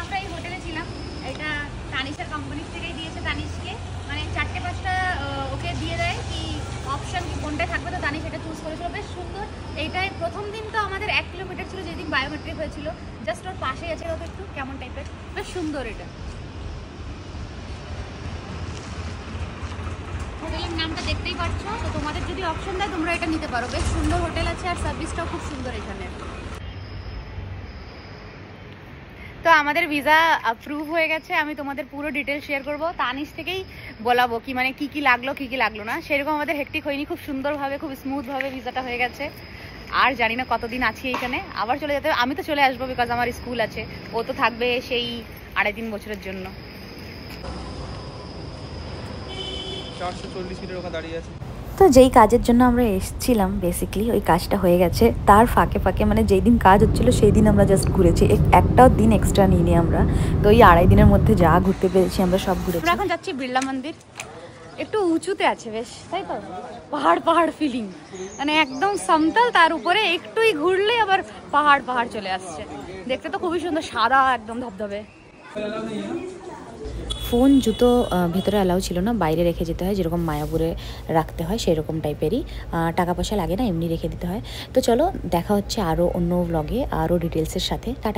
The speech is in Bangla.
আমরা এই হোটেলে ছিলাম, এটা তানিশের কোম্পানি থেকেই দিয়েছে তানিশকে, মানে 4-5টা ওকে দিয়ে দেয় কি অপশন কি কোনটায় থাকবে, তো তানিশ এটা চুজ করেছিল। বেশ সুন্দর। এইটাই প্রথম দিন তো আমাদের 1 কিলোমিটার ছিল, যেদিন বায়োমেট্রিক হয়েছিল, জাস্ট ওর পাশেই আছে। ওকে একটু কেমন টাইপের, বেশ সুন্দর। এটা হোটেলের নামটা দেখতেই পাচ্ছ, তো তোমাদের যদি অপশন দেয় তোমরা এটা নিতে পারো। বেশ সুন্দর হোটেল আছে আর সার্ভিসটাও খুব সুন্দর এখানে। তো আমাদের ভিসা অ্যাপ্রুভ হয়ে গেছে, আমি তোমাদের পুরো ডিটেল শেয়ার করব, তানিশ থেকেই বলাবো কি মানে কি কি লাগলো না। সেরকম আমাদের হেক্টিক হয়নি, খুব সুন্দরভাবে খুব স্মুথভাবে ভিসাটা হয়ে গেছে। আর জানি না কতদিন আছি এইখানে, আবার চলে যেতে হবে। আমি তো চলে আসবো বিকজ আমার স্কুল আছে, ও তো থাকবে সেই 2.5-3 বছরের জন্য। 440 মিটার ওখানে দাঁড়িয়ে আছে। তো যেই কাজের জন্য আমরা এসেছিলাম বেসিক্যালি ওই কাজটা হয়ে গেছে। তার ফাঁকে ফাঁকে মানে যেই দিন কাজ হচ্ছিলো সেই দিন আমরা জাস্ট ঘুরেছি, একটাও দিন এক্সট্রা নিইনি আমরা। তো এই 2.5 দিনের মধ্যে যা ঘুরতে পেরেছি আমরা সব ঘুরেছি। আমরা এখন যাচ্ছি বিড়লা মন্দির, একটু উঁচুতে আছে বেশ, তাই তো পাহাড় ফিলিং, মানে একদম সমতল, তার উপরে একটুই ঘুরলে আবার পাহাড় চলে আসছে। দেখতে তো খুবই সুন্দর, সাদা একদম ধবধবে। ফোন জুতো ভেতরে অ্যালাউ ছিল না, বাইরে রেখে যেতে হয়, যেরকম মায়াপুরে রাখতে হয় সেরকম টাইপেরই। টাকা পয়সা লাগে না, এমনি রেখে দিতে হয়। তো চলো দেখা হচ্ছে আরও অন্য ব্লগে আরও ডিটেলসের সাথে। টাটা।